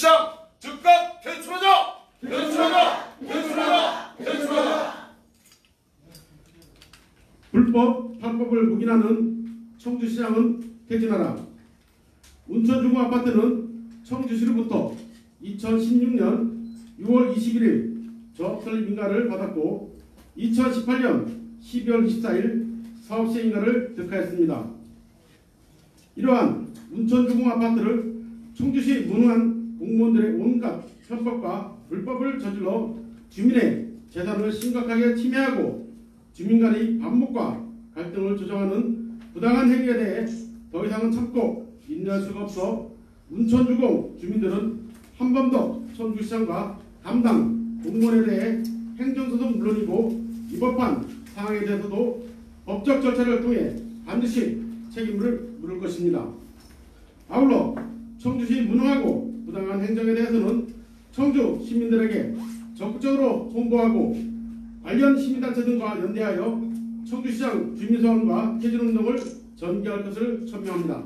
청주시장 즉각 퇴출하자! 퇴출하자! 퇴출하자! 퇴출하자! 불법, 편법을 묵인하는 청주시장은 퇴진하라. 운천중구 아파트는 청주시로부터 2016년 6월 21일 조합설 인가를 받았고 2018년 12월 24일 사업시행 인가를 득하였습니다. 이러한 운천중구 아파트를 청주시 무능한 공무원들의 온갖 편법과 불법을 저질러 주민의 재산을 심각하게 침해하고 주민 간의 반목과 갈등을 조장하는 부당한 행위에 대해 더 이상은 참고 인내할 수가 없어 운천주공 주민들은 한 번 더 청주시장과 담당 공무원에 대해 행정소송 물론이고 위법한 사항에 대해서도 법적 절차를 통해 반드시 책임을 물을 것입니다. 아울러 청주시 무능하고 부당한 행정에 대해서는 청주 시민들에게 적극적으로 홍보하고 관련 시민단체 등과 연대하여 청주시장 주민소환과 퇴진운동을 전개할 것을 첨예합니다.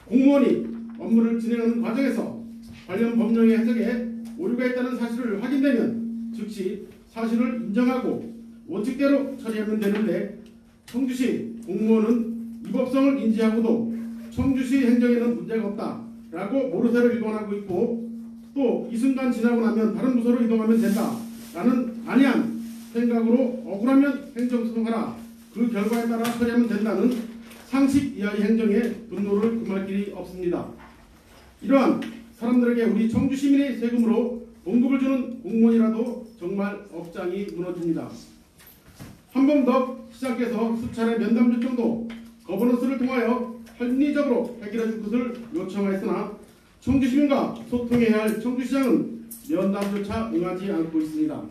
공무원이 업무를 진행하는 과정에서 관련 법령의 해석에 오류가 있다는 사실을 확인되면 즉시 사실을 인정하고 원칙대로 처리하면 되는데 청주시 공무원은 위법성을 인지하고도 청주시 행정에는 문제가 없다라고 모르쇠로 일관하고 있고 또 이 순간 지나고 나면 다른 부서로 이동하면 된다라는 안이한 생각으로 억울하면 행정소송하라 그 결과에 따라 처리하면 된다는 상식 이하의 행정에 분노를 금할 길이 없습니다. 이러한 사람들에게 우리 청주 시민의 세금으로 봉급을 주는 공무원이라도 정말 억장이 무너집니다. 한범덕 시장께서 수차례 면담 요청도 거버넌스를 통하여 합리적으로 해결해 줄 것을 요청하였으나 청주 시민과 소통해야 할 청주시장은 면담조차 응하지 않고 있습니다.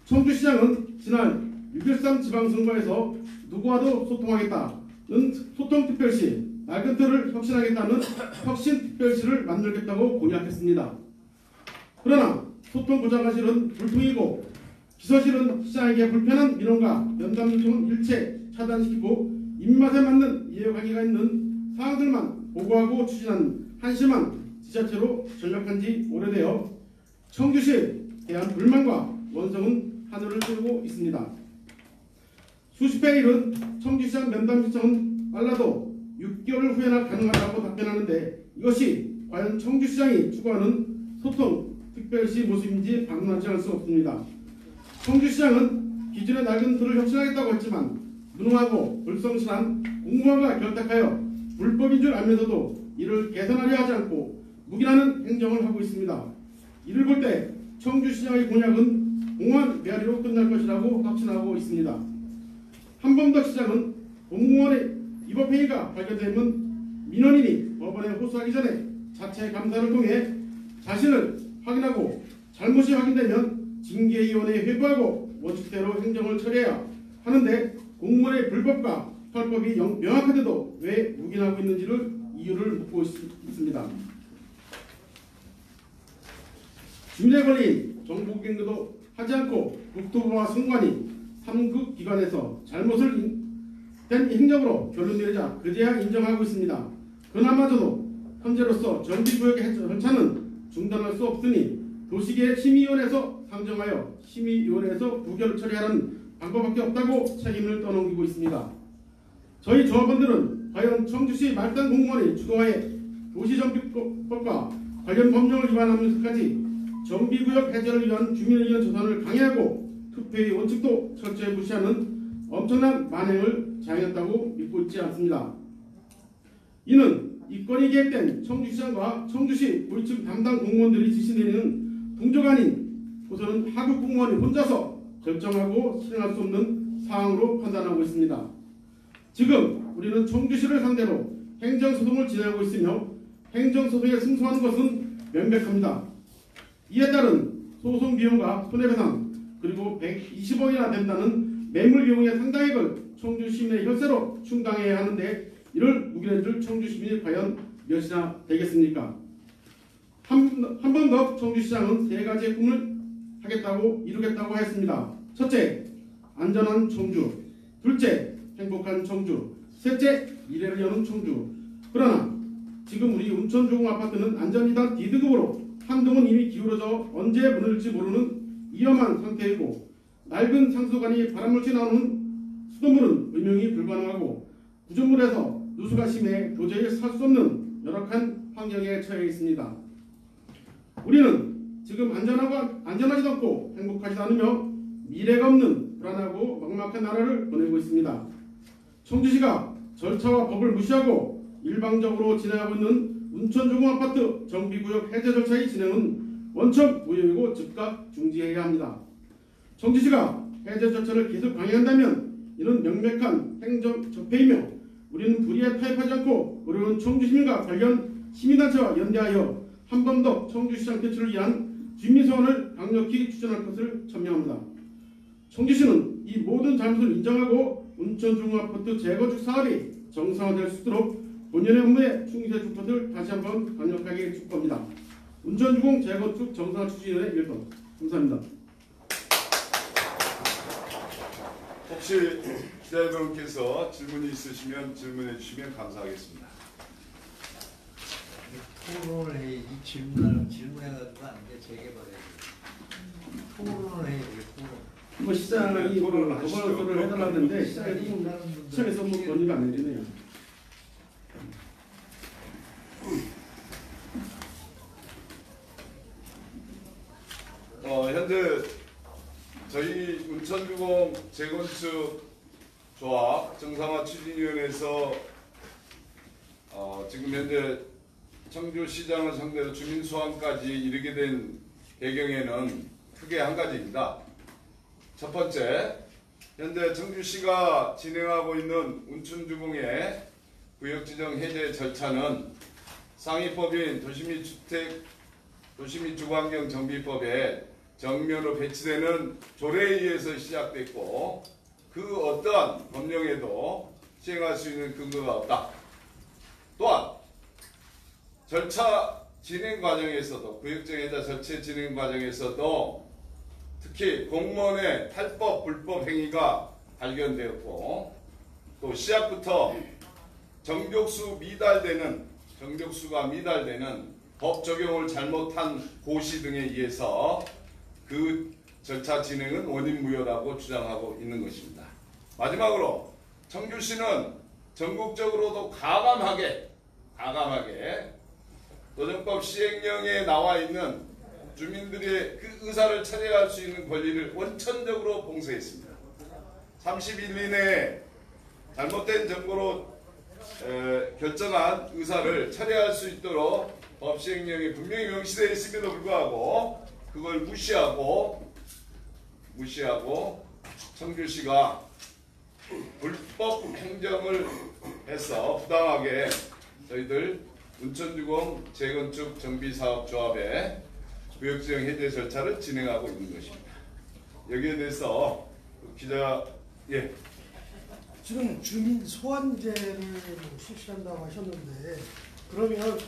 청주시장은 지난 6.13 지방선거에서 누구와도 소통하겠다는 소통특별시, 낡은 틀을 혁신하겠다는 혁신특별시를 만들겠다고 공약했습니다. 그러나 소통부장관실은 불통이고 비서실은 시장에게 불편한 민원과 면담 요청은 일체 차단시키고 입맛에 맞는 이해관계가 있는 사항들만 보고하고 추진하는 한심한 지자체로 전락한 지 오래되어 청주시에 대한 불만과 원성은 하늘을 찌르고 있습니다. 수십 회 일은 청주시장 면담 신청은 빨라도 6개월 후에나 가능하다고 답변하는데 이것이 과연 청주시장이 추구하는 소통 특별시 모습인지 방문하지 않을 수 없습니다. 청주시장은 기존의 낡은 틀을 혁신하겠다고 했지만 무능하고 불성실한 공무원과 결탁하여 불법인 줄 알면서도 이를 개선하려 하지 않고 묵인하는 행정을 하고 있습니다. 이를 볼 때 청주시장의 공약은 공안 메아리로 끝날 것이라고 확신하고 있습니다. 한범덕 시장은 공무원의 위법행위가 발견되면 민원인이 법원에 호소하기 전에 자체 감사를 통해 자신을 확인하고 잘못이 확인되면 징계위원회에 회부하고 원칙대로 행정을 처리해야 하는데 공무원의 불법과 편법이 명확한데도 왜 묵인하고 있는지를 이유를 묻고 있습니다. 주민의 권리 정보갱도도 하지 않고 국토부와 성관이 3급 기관에서 잘못을 된 행정으로 결론 내리자 그제야 인정하고 있습니다. 그나마저도 현재로서 정비구역의 절차는 중단할 수 없으니 도시계 심의위원회에서 상정하여 심의위원회에서 부결을 처리하는 방법밖에 없다고 책임을 떠넘기고 있습니다. 저희 조합원들은 과연 청주시 말단 공무원이 주도하에 도시정비법과 관련 법령을 위반하면서까지 정비구역 해제를 위한 주민의견 조사를 강행하고 투표의 원칙도 철저히 무시하는 엄청난 만행을 자행했다고 믿고 있지 않습니다. 이는 이 건이 계획된 청주시장과 청주시 고위층 담당 공무원들이 지시내리는 동조가 아닌 우선은 하급 공무원이 혼자서 결정하고 실행할 수 없는 사항으로 판단하고 있습니다. 지금 우리는 청주시를 상대로 행정소송을 진행하고 있으며 행정소송에 승소하는 것은 명백합니다. 이에 따른 소송 비용과 손해배상 그리고 120억이나 된다는 매물 비용의 상당액을 청주 시민의 혈세로 충당해야 하는데 이를 묵인해줄 청주 시민이 과연 몇이나 되겠습니까? 한 번 더 청주시장은 세 가지의 꿈을 이루겠다고 했습니다. 첫째, 안전한 청주. 둘째, 행복한 청주. 셋째, 미래를 여는 청주. 그러나 지금 우리 운천주공 아파트는 안전이단 D등급으로 한동은 이미 기울어져 언제 무너질지 모르는 위험한 상태이고 낡은 상수관이 바람물질 나오는 수돗물은 음용이 불가능하고 구조물에서 누수가 심해 도저히 살 수 없는 열악한 환경에 처해 있습니다. 우리는 지금 안전하지도 않고 행복하지도 않으며 미래가 없는 불안하고 막막한 나라를 보내고 있습니다. 청주시가 절차와 법을 무시하고 일방적으로 진행하고 있는 운천주공 아파트 정비구역 해제 절차의 진행은 원천 무효이고 즉각 중지해야 합니다. 청주시가 해제 절차를 계속 강행한다면 이는 명백한 행정 적폐이며 우리는 불의에 타협하지 않고 어려운 청주시민과 관련 시민단체와 연대하여 한 번 더 청주시장 퇴출을 위한 주민소원을 강력히 추진할 것을 천명합니다. 청주시는 이 모든 잘못을 인정하고 운천주공 아파트 재건축 사업이 정상화될 수 있도록 본연의 업무에 충실해 줄 것을 다시 한번 강력하게 촉구합니다. 운천주공 재건축 정상화 추진위원회 1번 감사합니다. 혹시 기자여러분께서 질문이 있으시면 질문해 주시면 감사하겠습니다. 토론을 해. 이 질문해가지고 안 돼. 재개발해. 토론을 해. 토론. 뭐 시장이 토론을 하시죠. 법안을 해달라는데 시장에서 뭐 건의가 안 되네요. 현재 저희 운천주공 재건축 조합 정상화 추진위원회에서 지금 현재 청주시장을 상대로 주민소환까지 이르게 된 배경에는 크게 한 가지입니다. 첫 번째, 현재 청주시가 진행하고 있는 운천주공의 구역지정 해제 절차는 상위법인 도시및주거환경정비법에 정면으로 배치되는 조례에 의해서 시작됐고 그 어떠한 법령에도 시행할 수 있는 근거가 없다. 또한 절차 진행 과정에서도 구역지정 해제 절차 진행 과정에서도 특히 공무원의 탈법 불법 행위가 발견되었고 또 시작부터 정족수가 미달되는 법 적용을 잘못한 고시 등에 의해서 그 절차 진행은 원인무효라고 주장하고 있는 것입니다. 마지막으로 청주시는 전국적으로도 가감하게 도정법 시행령에 나와 있는 주민들의 그 의사를 철회할 수 있는 권리를 원천적으로 봉쇄했습니다. 30일 이내에 잘못된 정보로 결정한 의사를 철회할 수 있도록 법 시행령이 분명히 명시되어 있음에도 불구하고 그걸 무시하고 청주시가 불법 행정을 해서 부당하게 저희들 운천주공 재건축 정비사업조합의 구역지정 해제 절차를 진행하고 있는 것입니다. 여기에 대해서 기자 지금 주민 소환제를 실시한다고 하셨는데 그러면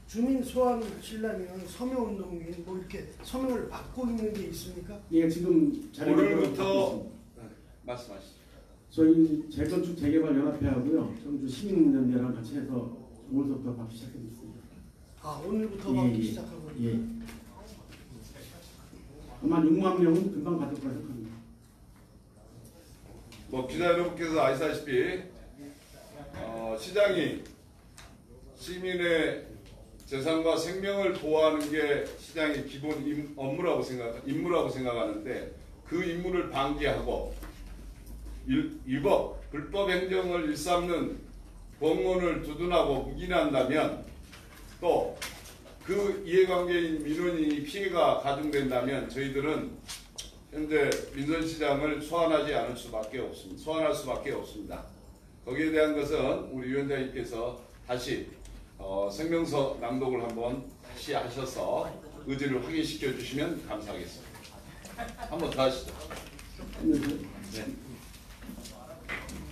주민 소환하시려면 서명운동인 뭐 이렇게 서명을 받고 있는 게 있습니까? 예, 지금 오늘부터 말씀하시죠. 저희 재건축 재개발 연합회하고요 청주 시민연대랑 같이 해서 오늘부터 받기 시작했습니다. 아 오늘부터 받기 시작하고 예. 아마 6만 명은 금방 받을 거라 생각합니다. 뭐 기자 여러분께서 아시다시피 시장이 시민의 재산과 생명을 보호하는 게 시장의 기본 임무라고 생각하는데 그 임무를 방기하고 불법 행정을 일삼는 공무원을 두둔하고 묵인한다면 또 그 이해관계인 민원인이 피해가 가중된다면 저희들은 현재 민선시장을 소환할 수밖에 없습니다. 거기에 대한 것은 우리 위원장님께서 다시 생명서 낭독을 한번 다시 하셔서 의지를 확인시켜 주시면 감사하겠습니다. 한번 더 하시죠. 네.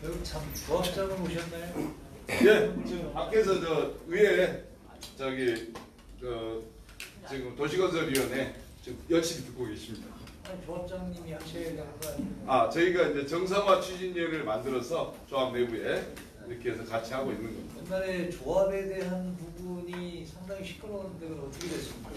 여기 참 조합장을 오셨나요? 예, 지금 밖에서 저 위에 지금 도시건설위원회 지금 열심히 듣고 계십니다. 아니, 조합장님이 하셔야 되는 거 아니에요? 저희가 이제 정상화 추진위원회를 만들어서 조합 내부에 이렇게 해서 같이 하고 있는 겁니다. 옛날에 조합에 대한 부분이 상당히 시끄러웠는데 그건 어떻게 됐습니까?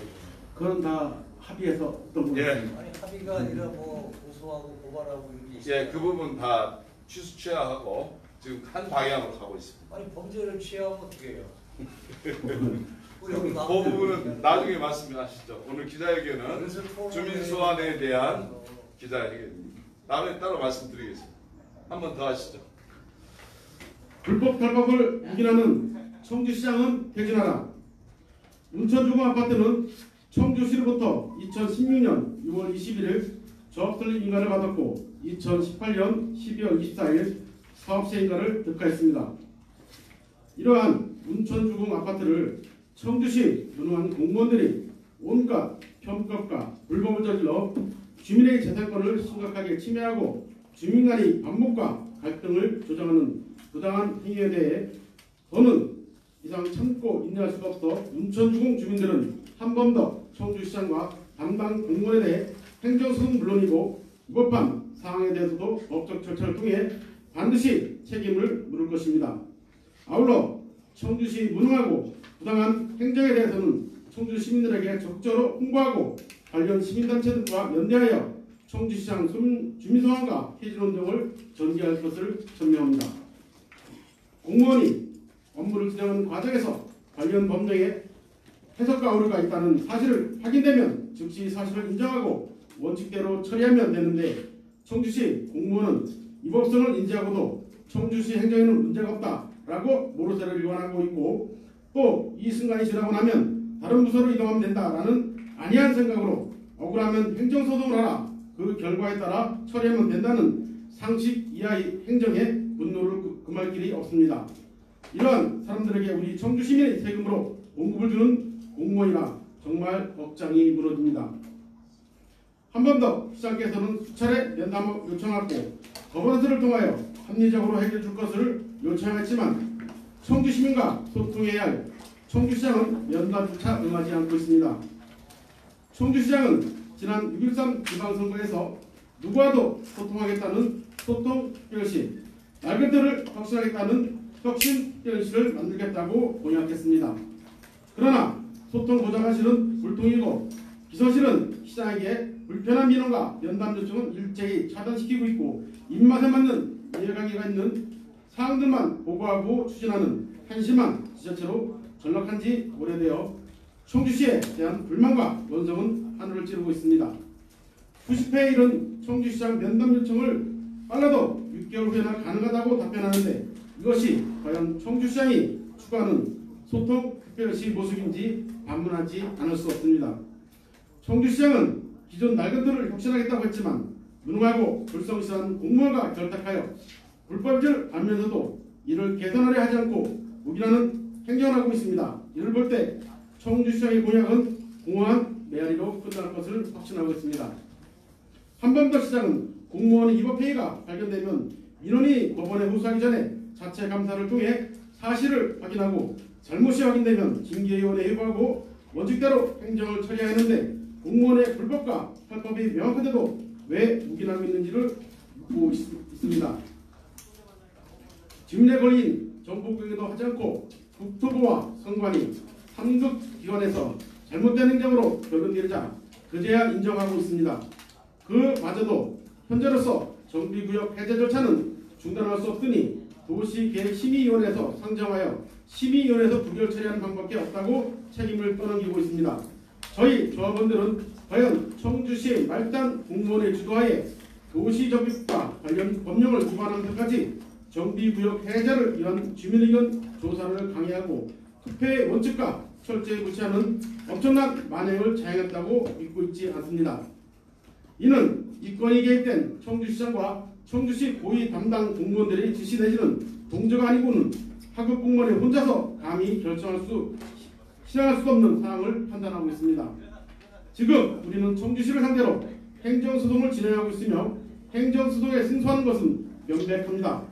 그건 다 합의해서 어떤 부분? 예. 아니 합의가 아니라 뭐 고소하고 고발하고 이런 게 있어요. 예, 그 부분 다 취수 취하하고 지금 한 방향으로 가고 있습니다. 아니 범죄를 취하면 어떻게 해요? 우리 그 여기 마음대로 부분은 얘기하는 나중에 말씀하시죠. 오늘 기자회견은 그래서 토론회- 주민 소환에 대한 기자회견입니다. 다음에 따로 말씀드리겠습니다. 한 번 더 하시죠. 불법 탈법을 유긴하는 청주시장은 퇴진하라. 운천주공 아파트는 청주시로부터 2016년 6월 21일 조합설립 인가를 받았고 2018년 12월 24일 사업체 인가를 득하였습니다. 이러한 운천주공 아파트를 청주시 무능한 공무원들이 온갖 편법과 불법을 저질러 주민의 재산권을 심각하게 침해하고 주민 간의 반목과 갈등을 조장하는 부당한 행위에 대해 더는 이상 참고 인내할 수가 없어 운천주공 주민들은 한 번 더 청주시장과 담당 공무원에 대해 행정소송 물론이고 위법한 사항에 대해서도 법적 절차를 통해 반드시 책임을 물을 것입니다. 아울러 청주시 무능하고 부당한 행정에 대해서는 청주 시민들에게 적절히 홍보하고 관련 시민단체들과 연대하여 청주시장 주민소환과 폐지운동을 전개할 것을 천명합니다. 공무원이 업무를 진행하는 과정에서 관련 법령에 해석과 오류가 있다는 사실을 확인되면 즉시 사실을 인정하고 원칙대로 처리하면 되는데 청주시 공무원은 이 법성을 인지하고도 청주시 행정에는 문제가 없다라고 모르쇠를 일관하고 있고 또 이 순간이 지나고 나면 다른 부서로 이동하면 된다라는 안이한 생각으로 억울하면 행정소송을 하라. 그 결과에 따라 처리하면 된다는 상식 이하의 행정에 분노를 금할 길이 없습니다. 이러한 사람들에게 우리 청주 시민의 세금으로 봉급을 주는 공무원이라 정말 억장이 무너집니다. 한 번 더 시장께서는 수차례 면담을 요청하고 거버넌스를 통하여 합리적으로 해결해 줄 것을 요청했지만 청주 시민과 소통해야 할 청주시장은 면담조차 응하지 않고 있습니다. 청주시장은 지난 6.13 지방선거에서 누구와도 소통하겠다는 소통특별시, 낡은 틀을 혁신하겠다는 혁신특별시를 만들겠다고 공약했습니다. 그러나 소통 보장하실은 불통이고 비서실은 시장에게 불편한 민원과 면담 요청은 일제히 차단시키고 있고 입맛에 맞는 이해관계가 있는 사항들만 보고하고 추진하는 한심한 지자체로 전락한 지 오래되어 청주시에 대한 불만과 원성은 하늘을 찌르고 있습니다. 수십 회에 이른 청주시장 면담 요청을 빨라도 6개월 후에나 가능하다고 답변하는데 이것이 과연 청주시장이 추구하는 소통특별시 모습인지 반문하지 않을 수 없습니다. 청주시장은 기존 낡은 틀을 혁신하겠다고 했지만 무능하고 불성실한 공무원과 결탁하여 불법을 알면서도 이를 개선하려 하지 않고 무기라는 행정을 하고 있습니다. 이를 볼 때 청주시장의 공약은 공허한 메아리로 끝날 것을 확신하고 있습니다. 한번더 시장은 공무원의 위법행위가 발견되면 민원이 법원에 호소하기 전에 자체 감사를 통해 사실을 확인하고 잘못이 확인되면 징계위원회에 회부하고 원칙대로 행정을 처리해야 하는데 공무원의 불법과 편법이 명확한데도 왜 묵인하고 있는지를 묻고 있습니다. 질문에 걸린 정보공개도 하지 않고 국토부와 선관위 3급 기관에서 잘못된 행정으로 결론내리자 그제야 인정하고 있습니다. 그마저도 현재로서 정비구역 해제 절차는 중단할 수 없으니 도시계획심의위원회에서 상정하여 심의위원회에서 부결 처리하는 방법밖에 없다고 책임을 떠넘기고 있습니다. 저희 조합원들은 과연 청주시의 말단 공무원의 주도하에 도시정비과 관련 법령을 위반하는 데까지 정비구역 해제를 위한 주민의견 조사를 강행하고 투표의 원칙과 철저히 무시하는 엄청난 만행을 자행했다고 믿고 있지 않습니다. 이는 이권이 개입된 청주시장과 청주시 고위 담당 공무원들의 지시 내지는 동조가 아니고는 하급 공무원이 혼자서 감히 실행할 수 없는 사항을 판단하고 있습니다. 지금 우리는 청주시를 상대로 행정소송을 진행하고 있으며 행정소송에 승소하는 것은 명백합니다.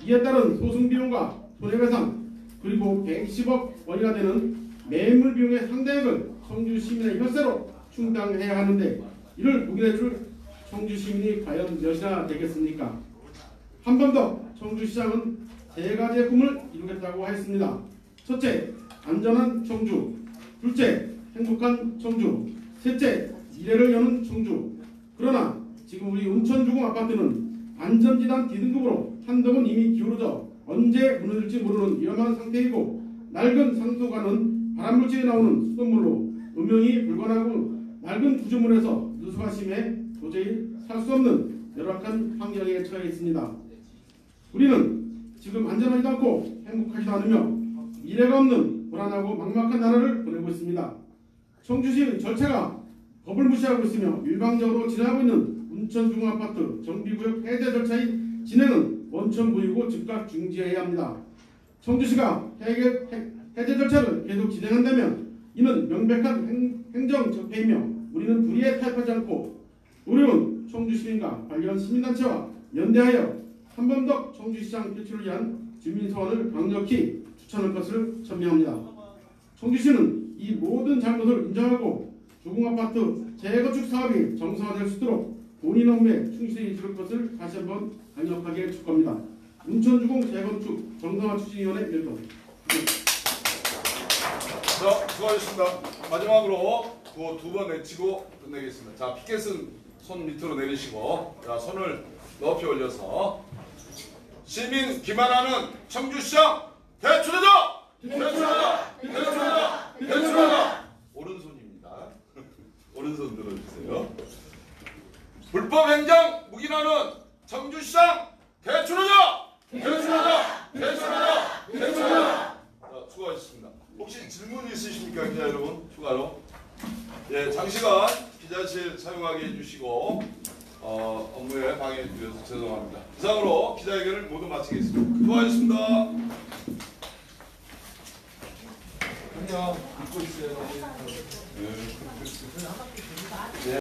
이에 따른 소송비용과 손해배상 그리고 120억 원이나 되는 매물 비용의 상대액을 청주 시민의 혈세로 충당해야 하는데 이를 묵인해줄 청주 시민이 과연 몇이나 되겠습니까? 한 번 더 청주시장은 세 가지의 꿈을 이루겠다고 하였습니다. 첫째, 안전한 청주. 둘째, 행복한 청주. 셋째, 미래를 여는 청주. 그러나 지금 우리 운천주공 아파트는 안전지단 D등급으로 한동은 이미 기울어져 언제 무너질지 모르는 위험한 상태이고, 낡은 상수관은 발암물질이 나오는 수돗물로 음용이 불가능하고, 낡은 구조물에서 누수가 심해 도저히 살 수 없는 열악한 환경에 처해 있습니다. 우리는 지금 안전하지도 않고 행복하지도 않으며 미래가 없는 불안하고 막막한 나라를 보내고 있습니다. 청주시 절차가 법을 무시하고 있으며 일방적으로 진행하고 있는 운천중앙아파트 정비구역 해제 절차의 진행은 원천무효고 즉각 중지해야 합니다. 청주시가 해제 절차를 계속 진행한다면 이는 명백한 행정 적폐이며 우리는 불의에 타협하지 않고 어려운 청주시민과 관련 시민단체와 연대하여 한범덕 청주시장 표출을 위한 주민소환을 강력히 추천할 것을 천명합니다. 청주시는 이 모든 잘못을 인정하고 주공아파트 재건축 사업이 정상화될 수 있도록 본인 업무에 충실히 지킬 것을 다시 한번 강력하게 촉구합니다. 운천주공 재건축 정상화 추진위원회 일동. 자, 수고하셨습니다. 마지막으로 구호 2번 외치고 끝내겠습니다. 자, 피켓은 손 밑으로 내리시고, 자, 손을 높이 올려서 시민 기만하는 청주시장 대출하자! 대출하자! 대출하자! 대출하자! 오른손입니다. 오른손 들어주세요. 불법 행정 묵인하는 청주시장 대출하자! 대출하자! 대출하자! 대출하자! 자, 수고하셨습니다. 혹시 질문 있으십니까, 기자 여러분? 추가로? 예, 장시간 기자실 사용하게 해주시고 업무에 방해해 주셔서 죄송합니다. 이상으로 기자회견을 모두 마치겠습니다. 수고하셨습니다. 안녕. 잊고 있어요. 네.